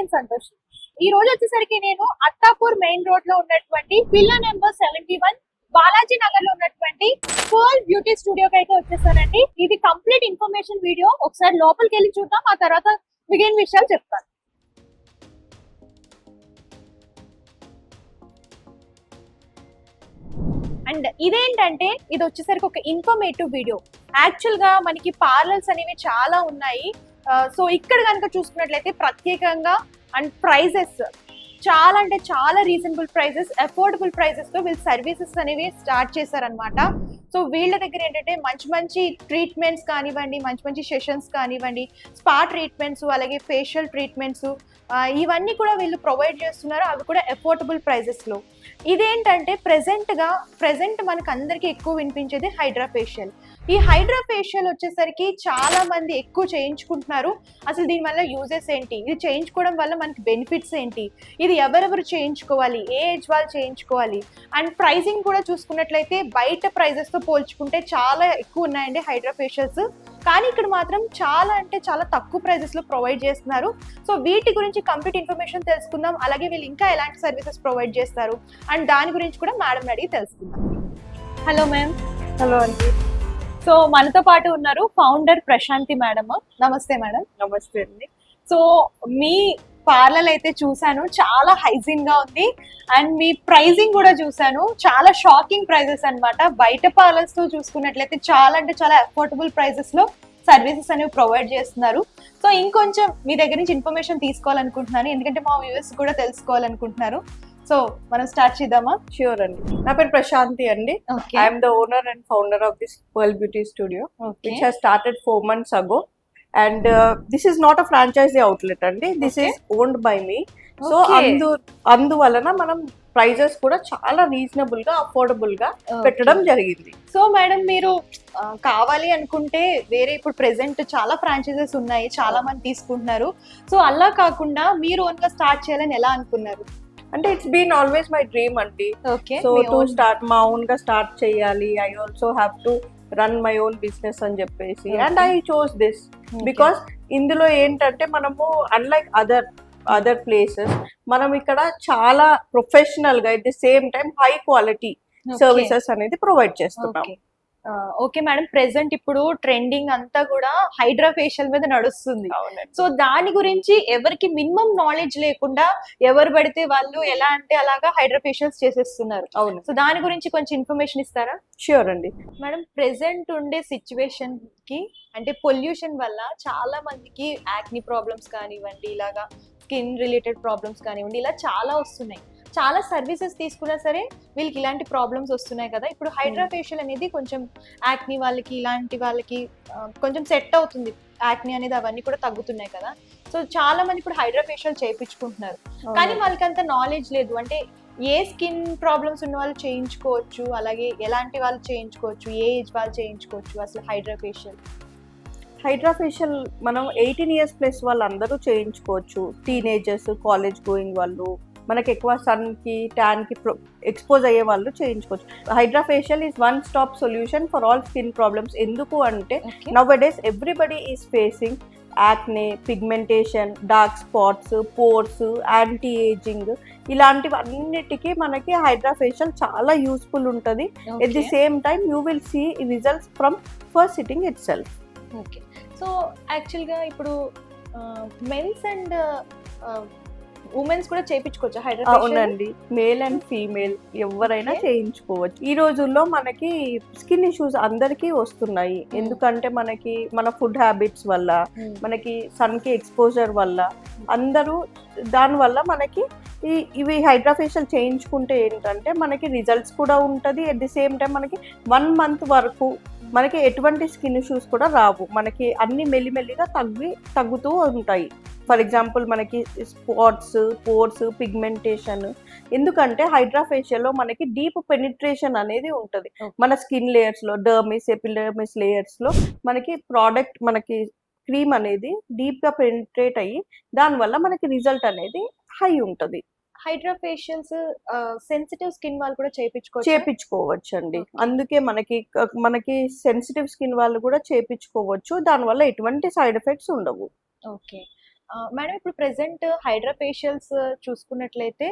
నేను సంతోష్. ఈ రోజు వచ్చేసరికి నేను అత్తాపూర్ మెయిన్ రోడ్ లో ఉన్నటువంటి పిల్ల నెంబర్ 71 బాలాజీ నగర్ లో ఉన్నటువంటి పర్ల్ బ్యూటీ స్టూడియోకి అయితే వచ్చేసానండి. ఇది కంప్లీట్ ఇన్ఫర్మేషన్ వీడియో. ఒకసారి లోపలికి వెళ్ళి చూద్దాం, ఆ తర్వాత మిగిలిన విషయాలు చెప్తాను. అండ్ ఇదేంటంటే ఇది వచ్చేసరికి ఒక ఇన్ఫర్మేటివ్ వీడియో. యాక్చువల్ గా మనకి పార్లర్స్ అనేవి చాలా ఉన్నాయి. సో ఇక్కడ కనుక చూసుకున్నట్లయితే ప్రత్యేకంగా అండ్ ప్రైజెస్ చాలా అంటే చాలా రీజనబుల్ ప్రైజెస్, అఫోర్డబుల్ ప్రైజెస్ తో వీళ్ళు సర్వీసెస్ అనేవి స్టార్ట్ చేశారనమాట. సో వీళ్ళ దగ్గర ఏంటంటే మంచి మంచి ట్రీట్మెంట్స్ కానివ్వండి, మంచి మంచి సెషన్స్ కానివ్వండి, స్పా ట్రీట్మెంట్స్, అలాగే ఫేషియల్ ట్రీట్మెంట్స్, ఇవన్నీ కూడా వీళ్ళు ప్రొవైడ్ చేస్తున్నారు. అవి కూడా అఫోర్డబుల్ ప్రైజెస్ లో. ఇదేంటంటే ప్రెసెంట్ మనకు అందరికీ ఎక్కువ వినిపించేది హైడ్రా ఫేషియల్. ఈ హైడ్రా ఫేషియల్ వచ్చేసరికి చాలా మంది ఎక్కువ చేయించుకుంటున్నారు. అసలు దీని వల్ల యూజెస్ ఏంటి, ఇది చేయించుకోవడం వల్ల మనకి బెనిఫిట్స్ ఏంటి, ఇది ఎవరెవరు చేయించుకోవాలి, ఏ ఏజ్ వాళ్ళు చేయించుకోవాలి, అండ్ ప్రైసింగ్ కూడా చూసుకున్నట్లయితే బయట ప్రైజెస్ తో పోల్చుకుంటే చాలా ఎక్కువ ఉన్నాయండి హైడ్రా ఫేషియల్స్. కానీ ఇక్కడ మాత్రం చాలా అంటే చాలా తక్కువ ప్రైజెస్ లో ప్రొవైడ్ చేస్తున్నారు. సో వీటి గురించి కంప్లీట్ ఇన్ఫర్మేషన్ తెలుసుకుందాం. అలాగే వీళ్ళు ఇంకా ఎలాంటి సర్వీసెస్ ప్రొవైడ్ చేస్తారు అండ్ దాని గురించి కూడా మేడం అడిగి తెలుసుకుందాం. Hello ma'am. హలో అండి. సో మనతో పాటు ఉన్నారు ఫౌండర్ ప్రశాంతి మేడం. నమస్తే మేడం. నమస్తే అండి. సో మీ పార్లర్ అయితే చూసాను, చాలా హైజీన్ గా ఉంది. అండ్ మీ ప్రైజింగ్ కూడా చూసాను, చాలా షాకింగ్ ప్రైజెస్ అన్నమాట. బయట పార్లర్స్ తో చూసుకున్నట్లయితే చాలా అంటే చాలా అఫోర్డబుల్ ప్రైజెస్ లో సర్వీసెస్ అనేవి ప్రొవైడ్ చేస్తున్నారు. సో ఇంకొంచెం మీ దగ్గర నుంచి ఇన్ఫర్మేషన్ తీసుకోవాలనుకుంటున్నాను, ఎందుకంటే మా వ్యూవర్స్ కూడా తెలుసుకోవాలనుకుంటున్నారు. సో మనం స్టార్ట్ చేద్దామా? ష్యూర్ అండి. నా పేరు ప్రశాంతి అండి. I'm the owner and founder of this pearl beauty studio which has started 4 months ago. And this is not a franchisee outlet అండి. This is owned by me. So అందువలన మనం prices కూడా చాలా రీజనబుల్ గా, అఫోర్డబుల్ గా పెట్టడం జరిగింది. So madam, మీరు కావాలి అనుకుంటే వేరే ఇప్పుడు ప్రెసెంట్ చాలా ఫ్రాంచైజెస్ ఉన్నాయి, చాలా మంది తీసుకుంటున్నారు. సో అలా కాకుండా మీరు ఓన్ గా స్టార్ట్ చేయాలని ఎలా అనుకున్నారు? అంటే it's been always my dream అండి. సో టు స్టార్ట్ మా ఓన్ గా స్టార్ట్ చేయాలి. I also have to run my own business అని చెప్పేసి, and I chose this because ఇందులో ఏంటంటే మనము అన్లైక్ అదర్ ప్లేసెస్ మనం ఇక్కడ చాలా ప్రొఫెషనల్ గా at the same time high quality services అనేది ప్రొవైడ్ చేస్తున్నాం. ఓకే మేడం, ప్రెసెంట్ ఇప్పుడు ట్రెండింగ్ అంతా కూడా హైడ్రా ఫేషియల్ మీద నడుస్తుంది. సో దాని గురించి ఎవరికి మినిమం నాలెడ్జ్ లేకుండా ఎవరు పడితే వాళ్ళు ఎలా అంటే అలాగా హైడ్రా ఫేషియల్స్ చేసేస్తున్నారు. అవును. సో దాని గురించి కొంచెం ఇన్ఫర్మేషన్ ఇస్తారా? ష్యూర్ అండి. మేడం, ప్రెసెంట్ ఉండే సిచ్యువేషన్ కి అంటే పొల్యూషన్ వల్ల చాలా మందికి యాక్ని ప్రాబ్లమ్స్ కానివ్వండి, ఇలాగా స్కిన్ రిలేటెడ్ ప్రాబ్లమ్స్ కానివ్వండి, ఇలా చాలా వస్తున్నాయి. చాలా సర్వీసెస్ తీసుకున్నా సరే వీళ్ళకి ఇలాంటి ప్రాబ్లమ్స్ వస్తున్నాయి కదా. ఇప్పుడు హైడ్రా ఫేషియల్ అనేది కొంచెం యాక్ని వాళ్ళకి, ఇలాంటి వాళ్ళకి కొంచెం సెట్ అవుతుంది. యాక్ని అనేది అవన్నీ కూడా తగ్గుతున్నాయి కదా. సో చాలా మంది ఇప్పుడు హైడ్రా ఫేషియల్ చేయించుకుంటున్నారు, కానీ వాళ్ళకి అంత నాలెడ్జ్ లేదు. అంటే ఏ స్కిన్ ప్రాబ్లమ్స్ ఉన్న వాళ్ళు చేయించుకోవచ్చు, అలాగే ఎలాంటి వాళ్ళు చేయించుకోవచ్చు, ఏ ఏజ్ వాళ్ళు చేయించుకోవచ్చు అసలు హైడ్రా ఫేషియల్? హైడ్రా ఫేషియల్ మనం 18 years ప్లస్ వాళ్ళందరూ చేయించుకోవచ్చు. టీనేజర్స్, కాలేజ్ గోయింగ్ వాళ్ళు, మనకి ఎక్కువ సన్ కి, ట్యాన్ కి ఎక్స్పోజ్ అయ్యే వాళ్ళు చేయించుకోవచ్చు. Hydra facial is one stop solution for all skin problems. ఎందుకు అంటే నౌ-a-days everybody is facing acne, pigmentation, dark spots, pores, anti ageing, ఇలాంటివి అన్నిటికీ మనకి హైడ్రా ఫేషియల్ చాలా యూస్ఫుల్ ఉంటుంది. At the same time you will see results from first sitting itself. Okay. So యాక్చువల్గా ఇప్పుడు మెన్స్ అండ్ ఉమెన్స్ కూడా చేయించుకోవచ్చు hydra facial? అవునండి, మేల్ అండ్ ఫీమేల్ ఎవరైనా చేయించుకోవచ్చు. ఈ రోజుల్లో మనకి స్కిన్ ఇష్యూస్ అందరికీ వస్తున్నాయి. ఎందుకంటే మనకి మన ఫుడ్ హ్యాబిట్స్ వల్ల, మనకి సన్ కి ఎక్స్పోజర్ వల్ల, అందరూ దానివల్ల మనకి ఇవి హైడ్రా ఫేషియల్ చేయించుకుంటే ఏంటంటే మనకి రిజల్ట్స్ కూడా ఉంటుంది. అట్ ది సేమ్ టైం మనకి 1 month వరకు మనకి ఎటువంటి స్కిన్ ఇష్యూస్ కూడా రావు. మనకి అన్ని మెల్లిమెల్లిగా తగ్గుతూ ఉంటాయి. ఫర్ ఎగ్జాంపుల్ మనకి స్పాట్స్, పోర్స్, పిగ్మెంటేషన్. ఎందుకంటే హైడ్రా ఫేషియల్లో మనకి డీప్ పెనిట్రేషన్ అనేది ఉంటుంది. మన స్కిన్ లేయర్స్ లో, డర్మిస్, ఎపిడర్మిస్ లేయర్స్ లో మనకి మనకి క్రీమ్ అనేది డీప్ గా పెనిట్రేట్ అయ్యి దానివల్ల మనకి రిజల్ట్ అనేది హై ఉంటుంది. హైడ్రా ఫేషియల్స్ సెన్సిటివ్ స్కిన్ వాళ్ళు కూడా చేపించుకోవచ్చు అండి. అందుకే మనకి సెన్సిటివ్ స్కిన్ వాళ్ళు కూడా చేపించుకోవచ్చు. దానివల్ల ఎటువంటి సైడ్ ఎఫెక్ట్స్ ఉండవు. ఓకే. మేడం ఇప్పుడు ప్రెసెంట్ హైడ్రా ఫేషియల్స్ చూసుకున్నట్లయితే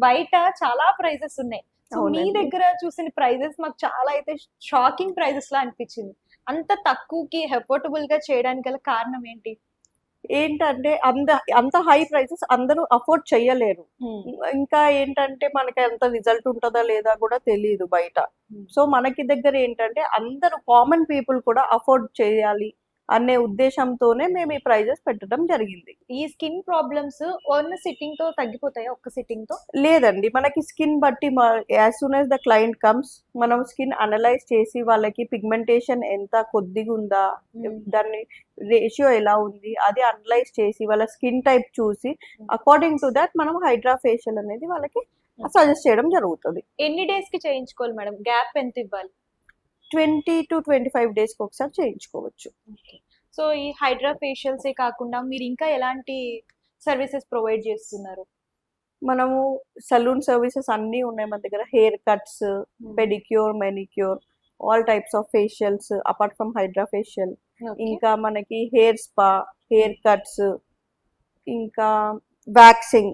బయట చాలా ప్రైజెస్ ఉన్నాయి. సో మీ అవునండి. దగ్గర చూసిన ప్రైజెస్ మాకు చాలా అయితే షాకింగ్ ప్రైజెస్ లా అనిపించింది. అంత తక్కువకి అఫోర్డబుల్ గా చేయడానికి గల కారణం ఏంటి? ఏంటంటే అంత హై ప్రైసెస్ అందరూ అఫోర్డ్ చెయ్యలేరు. ఇంకా ఏంటంటే మనకి అంత రిజల్ట్ ఉంటదా లేదా కూడా తెలీదు బయట. సో మనకి దగ్గర ఏంటంటే అందరూ కామన్ పీపుల్ కూడా అఫోర్డ్ చేయాలి అనే ఉద్దేశంతోనే మేము ఈ ప్రైజెస్ పెట్టడం జరిగింది. ఈ స్కిన్ ప్రాబ్లమ్స్ వన్ సిట్టింగ్ తో తగ్గిపోతాయా? ఒక్క సిట్టింగ్ తో? లేదండి, మనకి స్కిన్ బట్టి as soon as the client comes మనం స్కిన్ అనలైజ్ చేసి వాళ్ళకి పిగ్మెంటేషన్ ఎంత కొద్దిగా ఉందా, దాన్ని రేషియో ఎలా ఉంది అది అనలైజ్ చేసి వాళ్ళ స్కిన్ టైప్ చూసి అకార్డింగ్ టు దాట్ మనం హైడ్రా ఫేషియల్ అనేది వాళ్ళకి సజెస్ట్ చేయడం జరుగుతుంది. ఎన్ని డేస్ కి చేయించుకోవాలి మేడం? గ్యాప్ ఎంత ఇవ్వాలి? 20 to 25 డేస్కి ఒకసారి చేయించుకోవచ్చు. సో ఈ హైడ్రా ఫేషియల్స్ కాకుండా మీరు ఇంకా ఎలాంటి సర్వీసెస్ ప్రొవైడ్ చేస్తున్నారు? మనము సలూన్ సర్వీసెస్ అన్నీ ఉన్నాయి మన దగ్గర. Hair cuts, pedicure, manicure, all types of facials apart from hydra facial. ఇంకా మనకి హెయిర్ స్పా, హెయిర్ కట్స్, ఇంకా waxing,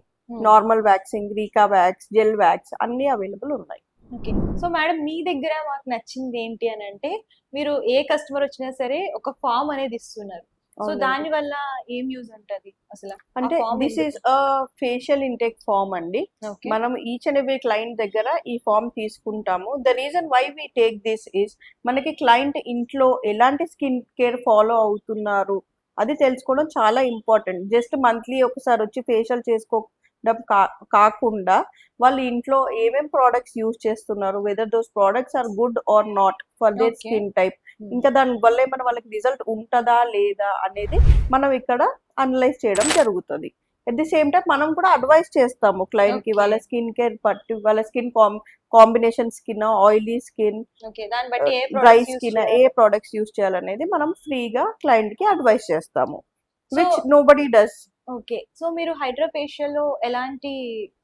normal waxing, రీకా wax, gel wax అన్నీ అవైలబుల్ ఉన్నాయి. ఓకే. సో మేడం మీ దగ్గర మాకు నచ్చింది ఏంటి అని అంటే మీరు ఏ కస్టమర్ వచ్చినా సరే ఒక ఫామ్ అనేది ఇస్తున్నారు. సో దాని వల్ల ఏం యూజ్ ఉంటది అసలు? అంటే this is facial intake form అండి. మనం ఈచ్ అండ్ ఎవ్రీ క్లయింట్ దగ్గర ఈ ఫామ్ తీసుకుంటాము. The reason why we take this is మనకి క్లయింట్ ఇంట్లో ఎలాంటి స్కిన్ కేర్ ఫాలో అవుతున్నారు అది తెలుసుకోవడం చాలా ఇంపార్టెంట్. జస్ట్ మంత్లీ ఒకసారి వచ్చి ఫేషియల్ చేసుకోవడం కాకుండా వాళ్ళు ఇంట్లో ఏమేం ప్రోడక్ట్స్ యూజ్ చేస్తున్నారు, whether those products are good or not for their skin type, ఇంకా దాని వల్ల ఏమైనా వాళ్ళకి రిజల్ట్ ఉంటుందా లేదా అనేది మనం ఇక్కడ అనలైజ్ చేయడం జరుగుతుంది. అట్ ది సేమ్ టైం మనం కూడా అడ్వైస్ చేస్తాము క్లయింట్ కి వాళ్ళ స్కిన్ కేర్ పట్టి, వాళ్ళ skin combination skin, oily skin, dry skin, ఏ ప్రోడక్ట్స్ యూజ్ చేయాలనేది మనం ఫ్రీగా క్లయింట్ కి అడ్వైస్ చేస్తాము, which nobody does. Okay. So మీరు హైడ్రా ఫేషియల్ లో ఎలాంటి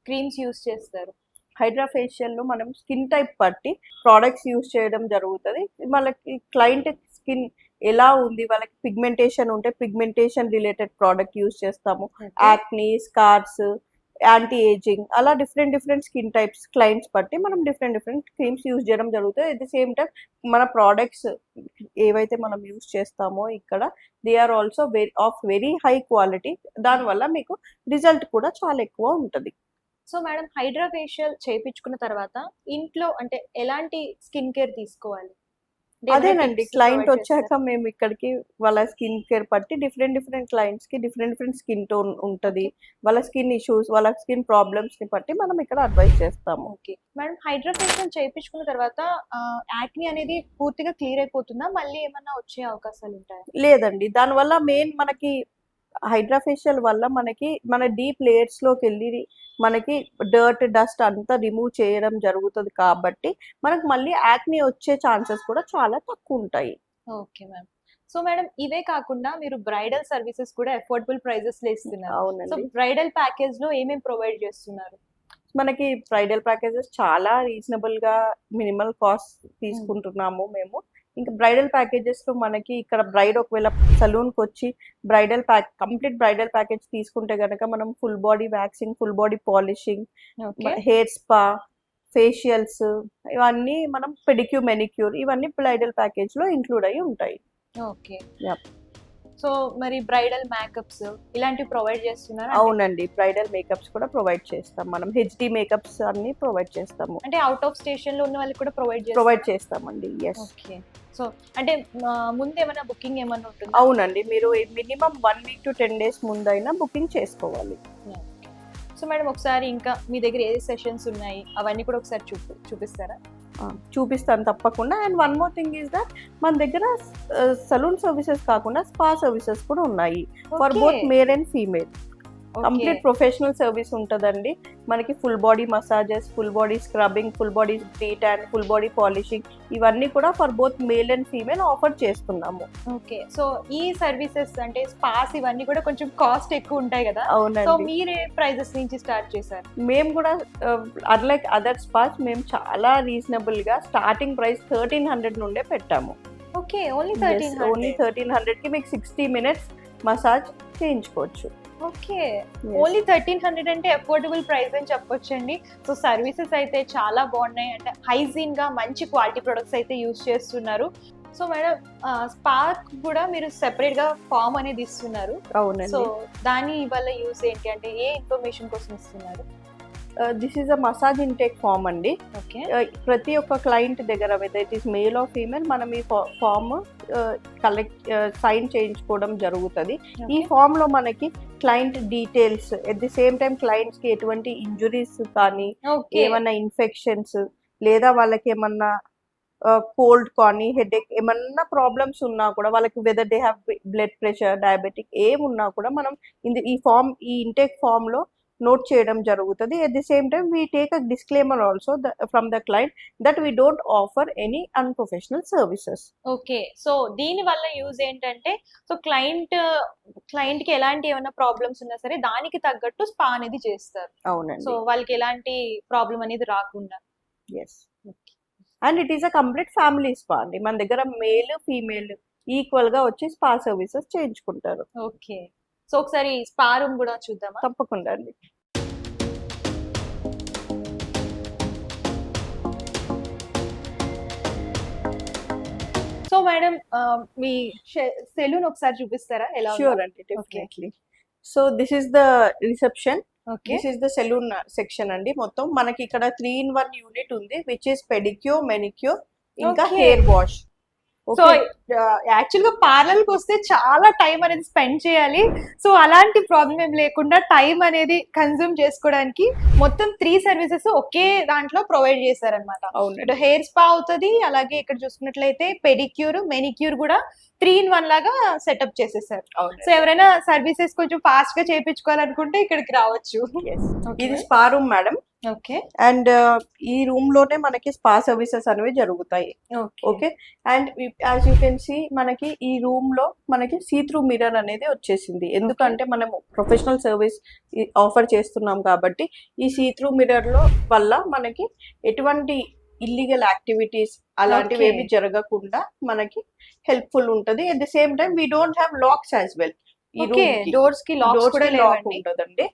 క్రీమ్స్ యూజ్ చేస్తారు? హైడ్రా ఫేషియల్ లో మనం స్కిన్ టైప్ బట్టి ప్రోడక్ట్స్ యూజ్ చేయడం జరుగుతుంది. వాళ్ళకి క్లయింట్ స్కిన్ ఎలా ఉంది, వాళ్ళకి పిగ్మెంటేషన్ ఉంటే పిగ్మెంటేషన్ రిలేటెడ్ ప్రోడక్ట్ యూజ్ చేస్తాము. యాక్నీ, స్కార్స్, యాంటీ ఏజింగ్, అలా డిఫరెంట్ స్కిన్ టైప్స్ క్లయింట్స్ బట్టి మనం డిఫరెంట్ క్రీమ్స్ యూజ్ చేయడం జరుగుతుంది. అట్ ది సేమ్ టైం మన ప్రోడక్ట్స్ ఏవైతే మనం యూజ్ చేస్తామో ఇక్కడ they are also of very high quality. దానివల్ల మీకు రిజల్ట్ కూడా చాలా ఎక్కువ ఉంటుంది. సో మేడం హైడ్రా ఫేషియల్ చేయించుకున్న తర్వాత ఇంట్లో అంటే ఎలాంటి స్కిన్ కేర్ తీసుకోవాలి? అదేనండి, క్లయింట్ వచ్చాక మేము ఇక్కడికి వాళ్ళ స్కిన్ కేర్ పట్టి డిఫరెంట్ క్లయింట్స్ కి డిఫరెంట్ స్కిన్ టోన్ ఉంటుంది. వాళ్ళ స్కిన్ ఇష్యూస్, వాళ్ళ స్కిన్ ప్రాబ్లమ్స్ ని బట్టి మనం ఇక్కడ అడ్వైస్ చేస్తాము. ఓకే మేడం, హైడ్రా ఫేషియల్ చేయించుకున్న తర్వాత యాక్నీ అనేది పూర్తిగా క్లియర్ అయిపోతుందా? మళ్ళీ ఏమన్నా వచ్చే అవకాశాలు ఉంటాయా? లేదండి, దానివల్ల మెయిన్ మనకి హైడ్రా ఫేషియల్ వల్ల మనకి మన డీప్ లేయర్స్ లోకి వెళ్ళి మనకి డర్ట్, డస్ట్ అంతా రిమూవ్ చేయడం జరుగుతుంది కాబట్టి మనకు మళ్ళీ యాక్నీ వచ్చే ఛాన్సెస్ కూడా చాలా తక్కువ ఉంటాయి. Okay ma'am. సో మేడం ఇవే కాకుండా మీరు బ్రైడల్ సర్వీసెస్ కూడా అఫోర్డబుల్ ప్రైజెస్ లో ఇస్తున్నారు. సో అవునండి, బ్రైడల్ ప్యాకేజ్ లో ఏమేమి ప్రొవైడ్ చేస్తున్నారు? మనకి బ్రైడల్ ప్యాకేజెస్ చాలా రీజనబుల్ గా మినిమల్ కాస్ట్ తీసుకుంటున్నాము మేము. ఇంకా బ్రైడల్ ప్యాకేజెస్ లో మనకి ఇక్కడ బ్రైడ్ ఒకవేళ సలూన్ కి వచ్చి కంప్లీట్ బ్రైడల్ ప్యాకేజ్ తీసుకుంటే గనక మనం full body waxing, full body polishing, hair spa, facials, ఇవన్నీ మనం పెడిక్యూర్, మెనిక్యూర్ ఇవన్నీ బ్రైడల్ ప్యాకేజ్ లో ఇంక్లూడ్ అయ్యి ఉంటాయి. ఓకే. సో మరి బ్రైడల్ మేకప్స్ ఇలాంటివి ప్రొవైడ్ చేస్తున్నారు? అవునండి, బ్రైడల్ మేకప్స్ కూడా ప్రొవైడ్ చేస్తాం మనం. హెచ్డి మేకప్స్ అన్ని ప్రొవైడ్ చేస్తాము. అంటే అవుట్ ఆఫ్ స్టేషన్ లో ఉన్న వాళ్ళకి కూడా ప్రొవైడ్ చేస్తామండి. ఎస్. ఓకే. సో అంటే ముందు ఏమైనా బుకింగ్ ఏమైనా ఉంటుంది? అవునండి, మీరు మినిమం 1 week to 10 days ముందైనా బుకింగ్ చేసుకోవాలి. సో మేడం ఒకసారి ఇంకా మీ దగ్గర ఏ సెషన్స్ ఉన్నాయి అవన్నీ కూడా ఒకసారి చూపిస్తారా? చూపిస్తాను తప్పకుండా. And one more thing is that మన దగ్గర సలూన్ సర్వీసెస్ కాకుండా స్పా సర్వీసెస్ కూడా ఉన్నాయి for both male and female. Complete professional service ఉంటుందండి మనకి. Full body massages, full body scrubbing, full body D-Tan, full body polishing ఇవన్నీ కూడా for both male and female offer చేస్తున్నాము. ఓకే. సో ఈ services అంటే స్పాస్ ఇవన్నీ కూడా కొంచెం కాస్ట్ ఎక్కువ ఉంటాయి కదా? అవునండి. సో మీరే ప్రైజెస్ నుంచి స్టార్ట్ చేశారు? మేము కూడా అన్లైక్ అదర్ స్పాస్ మేము చాలా రీజనబుల్ గా స్టార్టింగ్ ప్రైస్ 1300 నుండే పెట్టాము. ఓకే, ఓన్లీ 1300 కి మీకు 60 minutes మసాజ్ చేయించుకోవచ్చు. ఓకే, ఓన్లీ 1300 అంటే అఫోర్డబుల్ ప్రైస్ అని చెప్పొచ్చండి. సో సర్వీసెస్ అయితే చాలా బాగున్నాయి, అంటే హైజీన్ గా మంచి క్వాలిటీ ప్రొడక్ట్స్ అయితే యూస్ చేస్తున్నారు. సో మేడం, స్పార్క్ కూడా మీరు సెపరేట్ గా ఫామ్ అనేది ఇస్తున్నారు. సో అవునండి. దాని వల్ల యూస్ ఏంటి, అంటే ఏ ఇన్ఫర్మేషన్ కోసం ఇస్తున్నారు? This is a massage intake form అండి. ఓకే, ప్రతి ఒక్క క్లయింట్ దగ్గర whether it is male or female మనం ఈ ఫామ్ కలెక్ట్ సైన్ చేయించుకోవడం జరుగుతుంది. ఈ ఫామ్ లో మనకి client details, at the same time clients కి ఎటువంటి ఇంజురీస్ కానీ ఏమన్నా ఇన్ఫెక్షన్స్ లేదా వాళ్ళకి ఏమన్నా కోల్డ్ కానీ హెడేక్ ఏమన్నా ప్రాబ్లమ్స్ ఉన్నా కూడా వాళ్ళకి whether they have blood pressure diabetic ఏమున్నా కూడా మనం ఈ ఇంటేక్ ఫామ్ లో నోట్ చేయడం జరుగుతుంది. At the same time we take a disclaimer also from the client that we don't offer any unprofessional services. Okay. So దీని వల్ల యూజ్ ఏంటంటే, సో క్లయింట్ కి ఎలాంటి ఏమైనా ప్రాబ్లమ్స్ ఉన్నా సరే దానికి తగ్గట్టు స్పా అనేది చేస్తారు. అవునండి. సో వాళ్ళకి ఎలాంటి ప్రాబ్లం అనేది రాకుండా. Yes, and it is a complete family spa అండి. మన దగ్గర మేల్ ఫీమేల్ ఈక్వల్ గా వచ్చి స్పా సర్వీసెస్ చేయించుకుంటారు. ఓకే, సో ఒకసారి స్పా రూమ్ కూడా చూద్దామా? తప్పకుండా అండి. సో మేడం, మీ సెలూన్ ఒకసారి చూపిస్తారా ఎలా ఉందో? Sure అండి, definitely. So this is the reception. Okay, this is the salon section అండి. మొత్తం మనకి ఇక్కడ 3-in-1 యూనిట్ ఉంది, విచ్ ఇస్ పెడిక్యూర్, మెనిక్యూర్, ఇంకా Okay. Hair wash. So actual గా పార్లర్ కి వస్తే చాలా టైం అనేది స్పెండ్ చేయాలి. సో అలాంటి ప్రాబ్లం ఏం లేకుండా టైం అనేది కన్జ్యూమ్ చేసుకోవడానికి మొత్తం 3 సర్వీసెస్ ఒకే దాంట్లో ప్రొవైడ్ చేశారనమాట. అవునండి. ఇటు హెయిర్ స్పా అవుతుంది, అలాగే ఇక్కడ చూసుకున్నట్లయితే పెడిక్యూర్, మెనిక్యూర్ కూడా 3-in-1 లాగా సెటప్ చేసేసారు. సో ఎవరైనా సర్వీసెస్ కొంచెం ఫాస్ట్ గా చేయించుకోవాలనుకుంటే ఇక్కడికి రావచ్చు. ఇది spa room madam. Okay, and ఈ రూమ్ లోనే మనకి స్పా సర్వీసెస్ అనేవి జరుగుతాయి. Okay, and as you can see మనకి ఈ రూమ్ లో మనకి సీ త్రూ మిర్రర్ అనేది వచ్చేసింది. ఎందుకంటే మనం ప్రొఫెషనల్ సర్వీస్ ఆఫర్ చేస్తున్నాం కాబట్టి ఈ సీ త్రూ మిర్రర్ లో వల్ల మనకి ఎటువంటి ఇల్లీగల్ యాక్టివిటీస్ అలాంటివి ఏమి జరగకుండా మనకి హెల్ప్ఫుల్ ఉంటది. At the same time we don't have locks as well. ఈ రూమ్ డోర్స్ కి లాక్స్ కూడా లాక్ లేవండి. ఉంటదండి.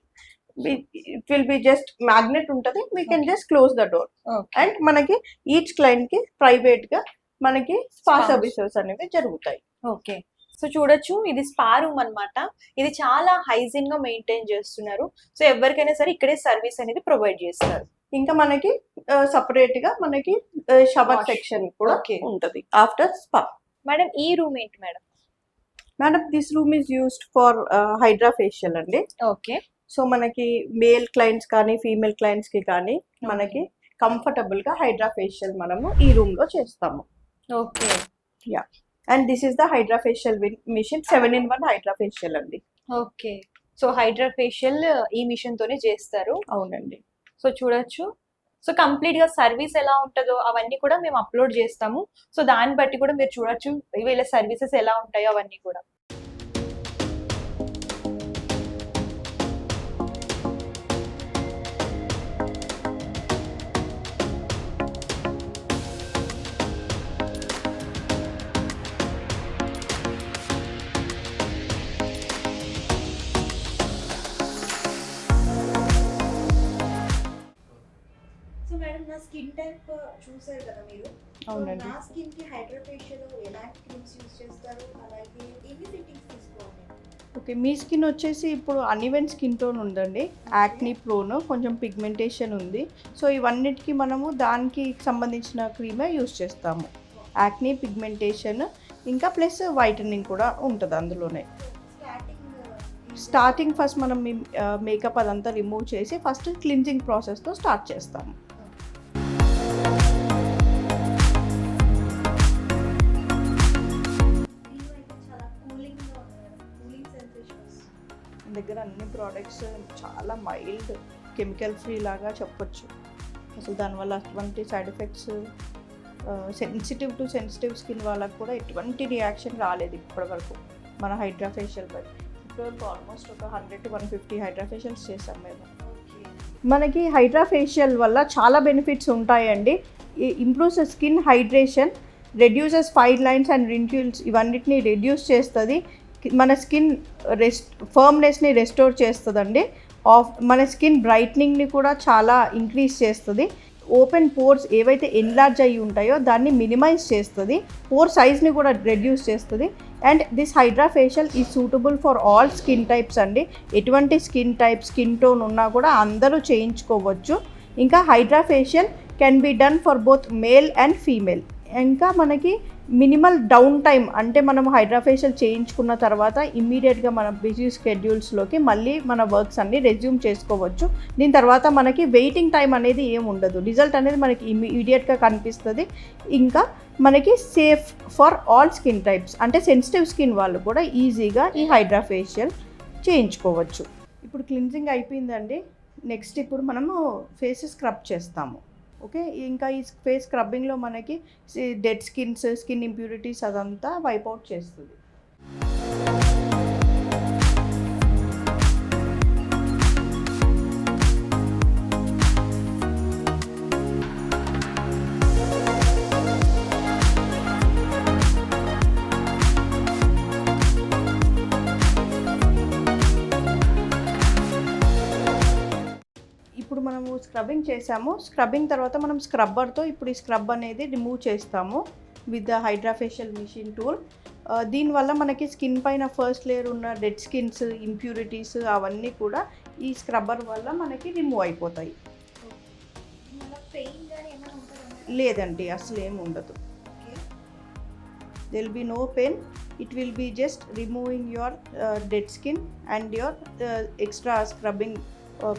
It will be just magnet ఉంటది, we can just close the door. And మనకి ఈచ్ క్లయింట్ కి ప్రైవేట్ గా మనకి స్పా సర్వీసెస్ అనేవి జరుగుతాయి. ఓకే, సో చూడొచ్చు, ఇది స్పా రూమ్ అన్నమాట. ఇది చాలా హైజీన్ గా మెయింటైన్ చేస్తున్నారు. సో ఎవరికైనా సరే ఇక్కడే సర్వీస్ అనేది ప్రొవైడ్ చేస్తారు. ఇంకా మనకి సపరేట్ గా మనకి షవర్ సెక్షన్ కూడా ఉంటది ఆఫ్టర్ స్పా. మేడం, ఈ రూమ్ ఏంటి madam? Madam, this room is used for Hydraa facial అండి. ఓకే, సో మనకి మేల్ క్లయింట్స్ కానీ ఫీమేల్ క్లయింట్స్ కి కానీ మనకి కంఫర్టబుల్ గా హైడ్రా ఫేషియల్ మనము ఈ రూమ్ లో చేస్తాము. Okay, yeah, and this is the hydra facial machine 7-in-1 hydra facial అండి. ఓకే, సో హైడ్రా ఫేషియల్ ఈ మిషన్ తోనే చేస్తారు. అవునండి. సో చూడొచ్చు, సో కంప్లీట్ గా సర్వీస్ ఎలా ఉంటుందో అవన్నీ కూడా మేము అప్లోడ్ చేస్తాము. సో దాన్ని బట్టి కూడా మీరు చూడొచ్చు వీళ్ళ సర్వీసెస్ ఎలా ఉంటాయో అవన్నీ కూడా. సో మేడం, నా స్కిన్ టైప్ చూసారు కదా మీరు. అవునండి. నా స్కిన్ కి హైడ్రా ఫేషియల్ ఎలాంటి క్రీమ్స్ యూస్ చేస్తారు, అలాగే ఎన్ని ఫిట్టింగ్స్ తీసుకోవాలి? ఓకే, మీ స్కిన్ వచ్చేసి ఇప్పుడు అన్ఈవెన్ స్కిన్ టోన్ ఉందండి, యాక్నీ ప్రోన్, కొంచెం పిగ్మెంటేషన్ ఉంది. సో ఇవన్నిటికీ మనము దానికి సంబంధించిన క్రీమే యూస్ చేస్తాము. యాక్నీ, పిగ్మెంటేషన్, ఇంకా ప్లస్ వైటనింగ్ కూడా ఉంటుంది అందులోనే. స్టార్టింగ్ ఫస్ట్ మనం మేకప్ అదంతా రిమూవ్ చేసి ఫస్ట్ క్లిన్జింగ్ ప్రాసెస్తో స్టార్ట్ చేస్తాము. మన దగ్గర అన్ని ప్రోడక్ట్స్ చాలా మైల్డ్ కెమికల్ ఫ్రీ లాగా చెప్పొచ్చు. అసలు దానివల్ల అటువంటి సైడ్ ఎఫెక్ట్స్ సెన్సిటివ్ స్కిన్ వాళ్ళకు కూడా ఎటువంటి రియాక్షన్ రాలేదు ఇప్పటివరకు మన హైడ్రా ఫేషియల్ బై. ఇప్పటివరకు ఆల్మోస్ట్ ఒక 100 to 150 హైడ్రా ఫేషియల్స్ చేసాం మేము. మనకి హైడ్రా ఫేషియల్ వల్ల చాలా బెనిఫిట్స్ ఉంటాయండి. Improves skin hydration, reduces fine lines and wrinkles, ఇవన్నిటిని రెడ్యూస్ చేస్తుంది. మన స్కిన్ ఫర్మ్నెస్ని రెస్టోర్ చేస్తుందండి. మన స్కిన్ బ్రైట్నింగ్ని కూడా చాలా ఇంక్రీజ్ చేస్తుంది. ఓపెన్ పోర్స్ ఏవైతే ఎన్లార్జ్ అయ్యి ఉంటాయో దాన్ని మినిమైజ్ చేస్తుంది. పోర్ సైజ్ని కూడా రెడ్యూస్ చేస్తుంది. And this Hydraa facial is suitable for all skin types అండి. ఎటువంటి స్కిన్ టైప్, స్కిన్ టోన్ ఉన్నా కూడా అందరూ చేయించుకోవచ్చు. ఇంకా hydra facial can be done for both male and female. ఇంకా మనకి మినిమల్ డౌన్ టైం, అంటే మనం హైడ్రా ఫేషియల్ చేయించుకున్న తర్వాత ఇమ్మీడియట్గా మన బిజీ స్కెడ్యూల్స్లోకి మళ్ళీ మన వర్క్స్ అన్ని రెజ్యూమ్ చేసుకోవచ్చు. దీని తర్వాత మనకి వెయిటింగ్ టైం అనేది ఏం ఉండదు. రిజల్ట్ అనేది మనకి ఇమ్మీడియట్గా కనిపిస్తుంది. ఇంకా మనకి safe for all skin types, అంటే సెన్సిటివ్ స్కిన్ వాళ్ళు కూడా ఈజీగా ఈ హైడ్రా ఫేషియల్ చేయించుకోవచ్చు. ఇప్పుడు క్లిన్జింగ్ అయిపోయిందండి. నెక్స్ట్ ఇప్పుడు మనము ఫేస్ స్క్రబ్ చేస్తాము. ఓకే, ఇంకా ఈ ఫేస్ స్క్రబ్బింగ్లో మనకి డెడ్ స్కిన్ ఇంప్యూరిటీస్ అదంతా వైప్ అవుట్ చేస్తుంది. ఇప్పుడు మనము స్క్రబ్బింగ్ చేసాము. స్క్రబ్బింగ్ తర్వాత మనం స్క్రబ్బర్తో ఇప్పుడు ఈ స్క్రబ్ అనేది రిమూవ్ చేస్తాము with the hydra facial machine tool. దీనివల్ల మనకి స్కిన్ పైన ఫస్ట్ లేయర్ ఉన్న డెడ్ స్కిన్స్, ఇంప్యూరిటీస్ అవన్నీ కూడా ఈ స్క్రబ్బర్ వల్ల మనకి రిమూవ్ అయిపోతాయి. లేదండి, అసలు ఏమి ఉండదు. there will be no pain. It will be just removing your dead skin and your extra scrubbing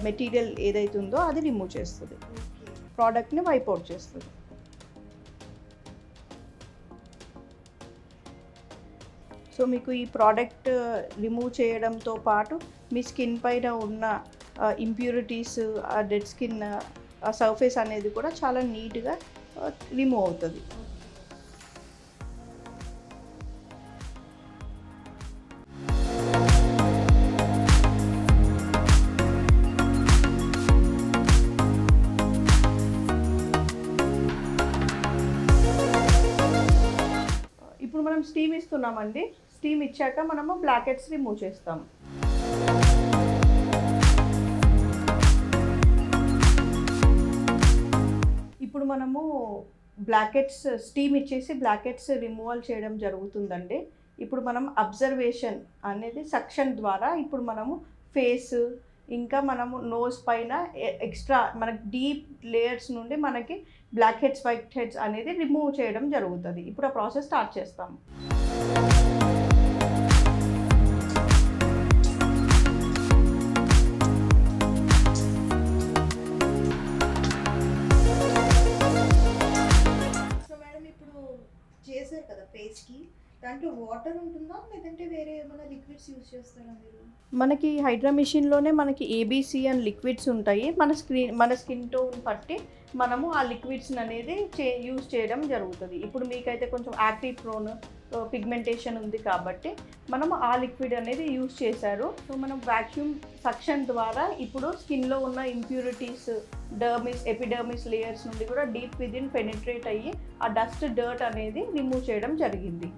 material ఏదైతే ఉందో అది రిమూవ్ చేస్తుంది, ప్రోడక్ట్ని వైప్ అవుట్ చేస్తుంది. సో మీకు ఈ ప్రోడక్ట్ రిమూవ్ చేయడంతో పాటు మీ స్కిన్ పైన ఉన్న ఇంప్యూరిటీస్, డెడ్ స్కిన్ సర్ఫేస్ అనేది కూడా చాలా నీట్గా రిమూవ్ అవుతుంది. ఇప్పుడు మనం స్టీమ్ ఇస్తున్నామండి. స్టీమ్ ఇచ్చాక మనము బ్లాక్ హెడ్స్ రిమూవ్ చేస్తాము. ఇప్పుడు మనము బ్లాక్ హెడ్స్ స్టీమ్ ఇచ్చేసి బ్లాక్ హెడ్స్ రిమూవల్ చేయడం జరుగుతుందండి. ఇప్పుడు మనం అబ్జర్వేషన్ అనేది సక్షన్ ద్వారా ఇప్పుడు మనము ఫేస్, ఇంకా మనము నోస్ పైన ఎక్స్ట్రా మనకి డీప్ లేయర్స్ నుండి మనకి బ్లాక్ హెడ్స్, వైట్ హెడ్స్ అనేది రిమూవ్ చేయడం జరుగుతుంది. ఇప్పుడు ఆ ప్రాసెస్ స్టార్ట్ చేస్తాము. సో మేడం ఇప్పుడు చేశారు కదా ఫేస్కి, దాంట్లో వాటర్ ఉంటుందా లేదంటే వేరే ఏమైనా లిక్విడ్స్ యూజ్ చేస్తారా మీరు? మనకి హైడ్రా మిషన్లోనే మనకి ఏబీసీ అండ్ లిక్విడ్స్ ఉంటాయి. మన స్కిన్ టోన్ బట్టి మనము ఆ లిక్విడ్స్ అనేది యూజ్ చేయడం జరుగుతుంది. ఇప్పుడు మీకైతే కొంచెం యాక్టివ్ ప్రోన్ పిగ్మెంటేషన్ ఉంది కాబట్టి మనం ఆ లిక్విడ్ అనేది యూజ్ చేశారు. సో మనం వాక్యూమ్ సక్షన్ ద్వారా ఇప్పుడు స్కిన్లో ఉన్న ఇంప్యూరిటీస్, ఎపిడర్మిస్ లేయర్స్ నుండి కూడా డీప్ విదిన్ పెనిట్రేట్ అయ్యి ఆ డస్ట్, డర్ట్ అనేది రిమూవ్ చేయడం జరిగింది.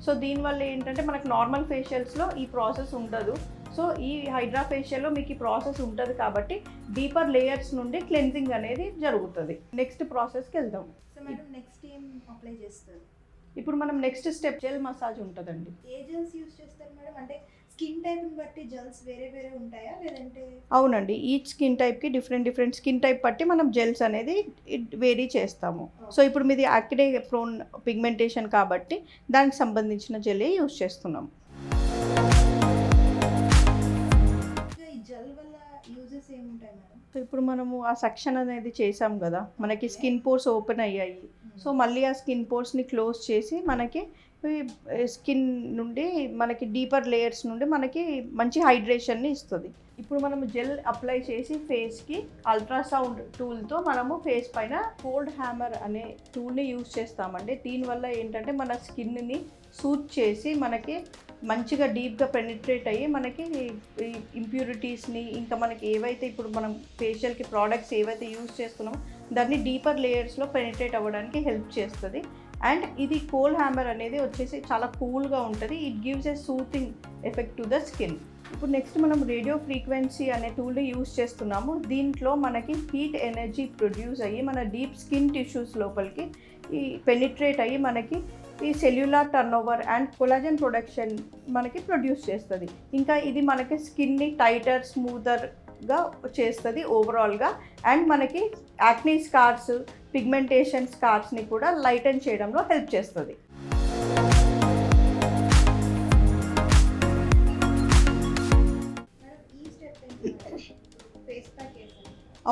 సో దీనివల్ల ఏంటంటే మనకు నార్మల్ ఫేషియల్స్లో ఈ ప్రాసెస్ ఉండదు. సో ఈ హైడ్రా ఫేషియల్లో మీకు ఈ ప్రాసెస్ ఉంటుంది కాబట్టి డీపర్ లేయర్స్ నుండి క్లెన్జింగ్ అనేది జరుగుతుంది. నెక్స్ట్ ప్రాసెస్కి వెళ్దాం. సో మేడం నెక్స్ట్ ఏం అప్లై చేస్తారు? ఇప్పుడు మనం నెక్స్ట్ స్టెప్ జెల్ మసాజ్ ఉంటుందండి. ఏ జెల్స్ యూజ్ చేస్తారు మేడం? అంటే స్కిన్ టైప్ని బట్టి జెల్స్ వేరే వేరే ఉంటాయా లేదంటే? అవునండి, ఈచ్ స్కిన్ టైప్కి డిఫరెంట్ స్కిన్ టైప్ బట్టి మనం జెల్స్ అనేది వేరీ చేస్తాము. సో ఇప్పుడు మీది యాక్నే ప్రోన్ పిగ్మెంటేషన్ కాబట్టి దానికి సంబంధించిన జెల్ యూజ్ చేస్తున్నాం. ఈ జెల్ వల్ల యూజెస్ ఏముంటాయి మేడం? సో ఇప్పుడు మనము ఆ సెక్షన్ అనేది చేసాం కదా, మనకి స్కిన్ పోర్స్ ఓపెన్ అయ్యాయి. సో మళ్ళీ ఆ స్కిన్ పోర్స్ని క్లోజ్ చేసి మనకి స్కిన్ నుండి మనకి డీపర్ లేయర్స్ నుండి మనకి మంచి హైడ్రేషన్ని ఇస్తుంది. ఇప్పుడు మనము జెల్ అప్లై చేసి ఫేస్కి అల్ట్రాసౌండ్ టూల్తో మనము ఫేస్ పైన కోల్డ్ హ్యామర్ అనే టూల్ని యూజ్ చేస్తామండి. దీనివల్ల ఏంటంటే మన స్కిన్ని సూట్ చేసి మనకి మంచిగా డీప్గా పెనిట్రేట్ అయ్యి మనకి ఇంప్యూరిటీస్ని, ఇంకా మనకి ఏవైతే ఇప్పుడు మనం ఫేషియల్కి ప్రోడక్ట్స్ ఏవైతే యూజ్ చేస్తున్నామో దాన్ని డీపర్ లేయర్స్లో పెనిట్రేట్ అవ్వడానికి హెల్ప్ చేస్తుంది. అండ్ ఇది కోల్ హ్యామర్ అనేది వచ్చేసి చాలా కూల్గా ఉంటుంది. It gives a soothing effect to the skin. ఇప్పుడు నెక్స్ట్ మనం రేడియో ఫ్రీక్వెన్సీ అనే టూల్ని యూస్ చేస్తున్నాము. దీంట్లో మనకి హీట్ ఎనర్జీ ప్రొడ్యూస్ అయ్యి మన డీప్ స్కిన్ టిష్యూస్ లోపలికి ఈ పెనిట్రేట్ అయ్యి మనకి ఈ cellular turnover and collagen production మనకి ప్రొడ్యూస్ చేస్తుంది. ఇంకా ఇది మనకి స్కిన్ని టైటర్ స్మూదర్గా చేస్తుంది ఓవరాల్గా. అండ్ మనకి యాక్నీ స్కార్స్, పిగ్మెంటేషన్ స్కార్స్ని కూడా లైటన్ చేయడంలో హెల్ప్ చేస్తుంది.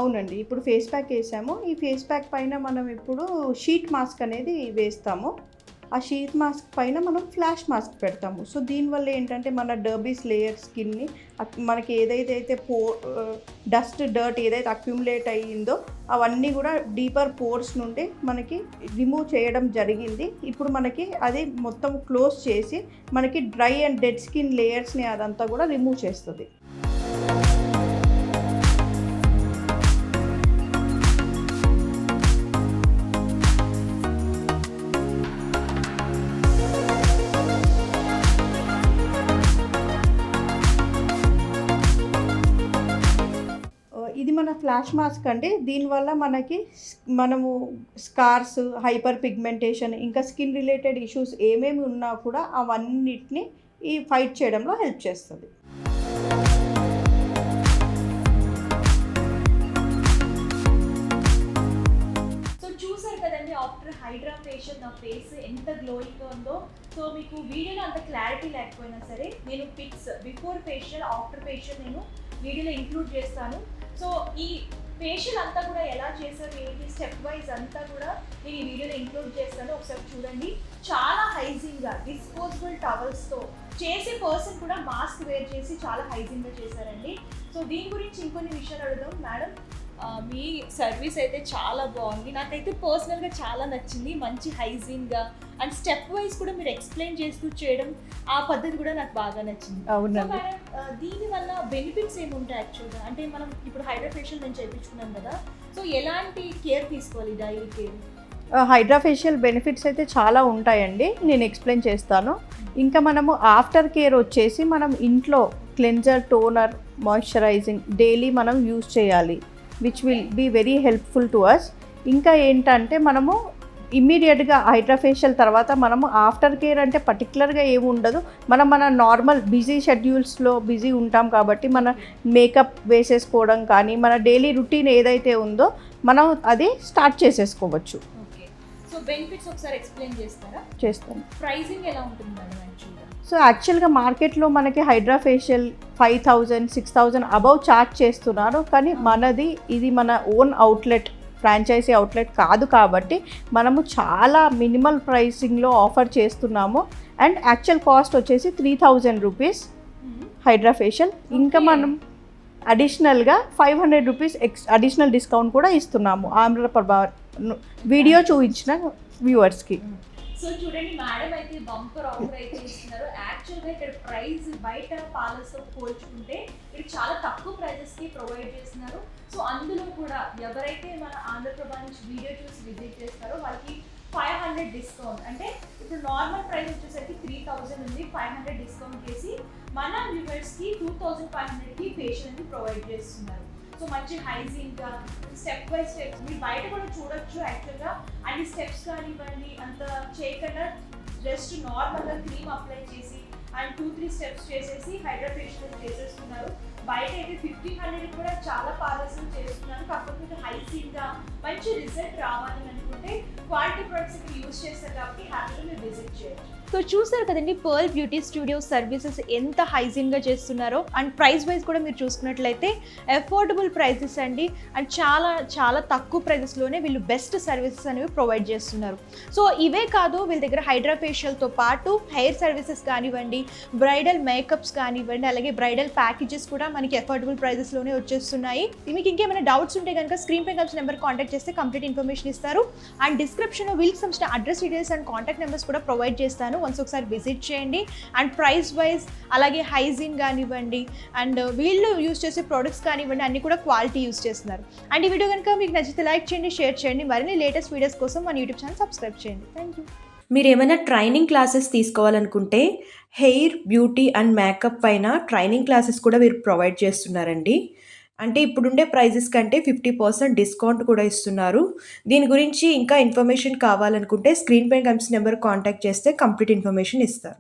అవునండి, ఇప్పుడు ఫేస్ ప్యాక్ వేసాము. ఈ ఫేస్ ప్యాక్ పైన మనం ఇప్పుడు షీట్ మాస్క్ అనేది వేస్తాము. ఆ షీట్ మాస్క్ పైన మనం ఫ్లాష్ మాస్క్ పెడతాము. సో దీనివల్ల ఏంటంటే మన డర్బీస్ లేయర్ స్కిన్ని మనకి ఏదైతే డర్ట్ ఏదైతే అక్యుములేట్ అయ్యిందో అవన్నీ కూడా డీపర్ పోర్స్ నుండి మనకి రిమూవ్ చేయడం జరిగింది. ఇప్పుడు మనకి అది మొత్తం క్లోజ్ చేసి మనకి డ్రై అండ్ డెడ్ స్కిన్ లేయర్స్ని అదంతా కూడా రిమూవ్ చేస్తుంది. ఇది మన ఫ్లాష్ మాస్క్ అండి. దీనివల్ల మనము స్కార్స్, హైపర్ పిగ్మెంటేషన్, ఇంకా స్కిన్ రిలేటెడ్ ఇష్యూస్ ఏమేమి ఉన్నా కూడా అవన్నిటిని ఈ ఫైట్ చేయడంలో హెల్ప్ చేస్తుంది. సో చూసారు కదండి, ఆఫ్టర్ హైడ్రా ఫేషియల్ నా ఫేస్ ఎంత గ్లోయింగ్గా ఉందో. సో మీకు వీడియోలో అంత క్లారిటీ లేకపోయినా సరే నేను pics before facial, after facial నేను వీడియోలో ఇంక్లూడ్ చేస్తాను. సో ఈ ఫేషియల్ అంతా కూడా ఎలా చేశారు ఏంటి స్టెప్ వైజ్ అంతా కూడా నేను ఈ వీడియోలో ఇంక్లూడ్ చేస్తాను. ఒకసారి చూడండి. చాలా హైజీన్గా డిస్పోజబుల్ టవల్స్తో చేసే పర్సన్ కూడా మాస్క్ వేర్ చేసి చాలా హైజీన్గా చేశారండి. సో దీని గురించి ఇంకొన్ని విషయాలు అడుగుదాం. మేడం, మీ సర్వీస్ అయితే చాలా బాగుంది. నాకైతే పర్సనల్గా చాలా నచ్చింది. మంచి హైజీన్గా అండ్ స్టెప్ వైజ్ కూడా మీరు ఎక్స్ప్లెయిన్ చేస్తూ చేయడం, ఆ పద్ధతి కూడా నాకు బాగా నచ్చింది. అవునండి. సో మేడం, దీనివల్ల బెనిఫిట్స్ ఏముంటాయి యాక్చువల్గా? అంటే మనం ఇప్పుడు హైడ్రా ఫేషియల్ నేను చేయించుకున్నాం కదా, సో ఎలాంటి కేర్ తీసుకోవాలి daily care? Hydra facial benefits అయితే చాలా ఉంటాయండి, నేను ఎక్స్ప్లెయిన్ చేస్తాను. ఇంకా మనము ఆఫ్టర్ కేర్ వచ్చేసి మనం ఇంట్లో క్లెన్జర్, టోనర్, మాయిశ్చరైజింగ్ డైలీ మనం యూజ్ చేయాలి, which will be very helpful to us. ఇంకా ఏంటంటే మనము ఇమ్మీడియట్గా హైడ్రా ఫేషియల్ తర్వాత మనము ఆఫ్టర్ కేర్ అంటే పర్టికులర్గా ఏమి ఉండదు. మన నార్మల్ బిజీ షెడ్యూల్స్లో బిజీ ఉంటాం కాబట్టి మన మేకప్ వేసేసుకోవడం కానీ మన డైలీ రొటీన్ ఏదైతే ఉందో మనం అది స్టార్ట్ చేసేసుకోవచ్చు. ఓకే, సో బెనిఫిట్స్ ఒకసారి ఎక్స్ప్లెయిన్ చేస్తారా? చేస్తాను. ప్రైసింగ్ ఎలా ఉంటుంది మేడం యాక్చువల్గా? సో యాక్చువల్గా మార్కెట్లో మనకి హైడ్రా ఫేషియల్ 5,000, 6,000 అబవ్ ఛార్జ్ చేస్తున్నారు. కానీ మనది ఇది మన ఓన్ అవుట్లెట్, ఫ్రాంచైజీ అవుట్లెట్ కాదు కాబట్టి మనము చాలా మినిమల్ ప్రైసింగ్లో ఆఫర్ చేస్తున్నాము. అండ్ యాక్చువల్ కాస్ట్ వచ్చేసి 3,000 రూపీస్ హైడ్రా ఫేషియల్. ఇంకా మనం అడిషనల్గా 500 రూపీస్ అడిషనల్ డిస్కౌంట్ కూడా ఇస్తున్నాము ఆంధ్రప్రభ వీడియో చూపించిన వ్యూవర్స్కి. సో చూడండి, మేడం అయితే బంపర్ ఆఫర్ అయితే ఇస్తున్నారు. యాక్చువల్గా ఇక్కడ ప్రైస్ బయట పార్లర్స్తో పోల్చుకుంటే ఇక్కడ చాలా తక్కువ ప్రైజెస్కి ప్రొవైడ్ చేస్తున్నారు. సో అందులో కూడా ఎవరైతే మన ఆంధ్రప్రభ నుంచి వీడియో చూసి విజిట్ చేస్తారో వాళ్ళకి 500 డిస్కౌంట్. అంటే ఇప్పుడు నార్మల్ ప్రైస్ వచ్చేసరికి 3,000 ఉంది, 500 డిస్కౌంట్ చేసి మన వ్యూవర్స్కి 2,500కి ఫేషియల్ అనేది ప్రొవైడ్ చేస్తున్నారు. సో మంచి హైజీన్గా స్టెప్ బై స్టెప్ మీరు బయట కూడా చూడొచ్చు. యాక్చువల్గా అన్ని స్టెప్స్ కానివ్వండి అంత చేయకుండా జస్ట్ నార్మల్గా క్రీమ్ అప్లై చేసి అండ్ 2-3 స్టెప్స్ చేసేసి హైడ్రా ఫేషియల్ చేసేస్తున్నారు. బయట అయితే 1,500 కూడా చాలా పార్లర్స్ చేస్తున్నారు. కాకపోతే హైజీన్గా మంచి రిజల్ట్ రావాలి అనుకుంటే క్వాలిటీ ప్రొడక్ట్స్ ఇక్కడ యూజ్ చేస్తారు కాబట్టి హ్యాపీగా మీరు విజిట్ చేయొచ్చు. సో చూసారు కదండి, పర్ల్ బ్యూటీ స్టూడియో సర్వీసెస్ ఎంత హైజీన్గా చేస్తున్నారో. అండ్ ప్రైస్ వైజ్ కూడా మీరు చూసుకున్నట్లయితే అఫోర్డబుల్ ప్రైసెస్ అండి. అండ్ చాలా చాలా తక్కువ ప్రైజెస్లోనే వీళ్ళు బెస్ట్ సర్వీసెస్ అనేవి ప్రొవైడ్ చేస్తున్నారు. సో ఇవే కాదు, వీళ్ళ దగ్గర హైడ్రా ఫేషియల్తో పాటు హెయిర్ సర్వీసెస్ కానివ్వండి, బ్రైడల్ మేకప్స్ కానివ్వండి, అలాగే బ్రైడల్ ప్యాకేజెస్ కూడా మనకి అఫోర్డబుల్ ప్రైజెస్లోనే వచ్చేస్తున్నాయి. మీకు ఇంకేమైనా డౌట్స్ ఉంటే కనుక స్క్రీన్ పై కలిసి నెంబర్ కాంటాక్ట్ చేస్తే కంప్లీట్ ఇన్ఫర్మేషన్ ఇస్తారు. అండ్ డిస్క్రిప్షన్లో వీళ్ళకి సంబంధించిన address details and contact numbers కూడా ప్రొవైడ్ చేస్తాను. వన్స్ ఒకసారి విజిట్ చేయండి. అండ్ ప్రైస్ వైజ్ అలాగే హైజీన్ కానివ్వండి అండ్ వీళ్ళు యూస్ చేసే ప్రొడక్ట్స్ కానివ్వండి అన్ని కూడా క్వాలిటీ యూస్ చేస్తున్నారు. అండ్ ఈ వీడియో కనుక మీకు నచ్చితే లైక్ చేయండి, షేర్ చేయండి. మరిన్ని లేటెస్ట్ వీడియోస్ కోసం మన యూట్యూబ్ ఛానల్ సబ్స్క్రైబ్ చేయండి. Thank you. మీరు ఏమైనా ట్రైనింగ్ క్లాసెస్ తీసుకోవాలనుకుంటే హెయిర్, బ్యూటీ అండ్ మేకప్ పైన ట్రైనింగ్ క్లాసెస్ కూడా వీరు ప్రొవైడ్ చేస్తున్నారండి. అంటే ఇప్పుడుండే ప్రైజెస్ కంటే 50% డిస్కౌంట్ కూడా ఇస్తున్నారు. దీని గురించి ఇంకా ఇన్ఫర్మేషన్ కావాలనుకుంటే స్క్రీన్ పైన కనిపిస్తున్న నెంబర్ కాంటాక్ట్ చేస్తే కంప్లీట్ ఇన్ఫర్మేషన్ ఇస్తారు.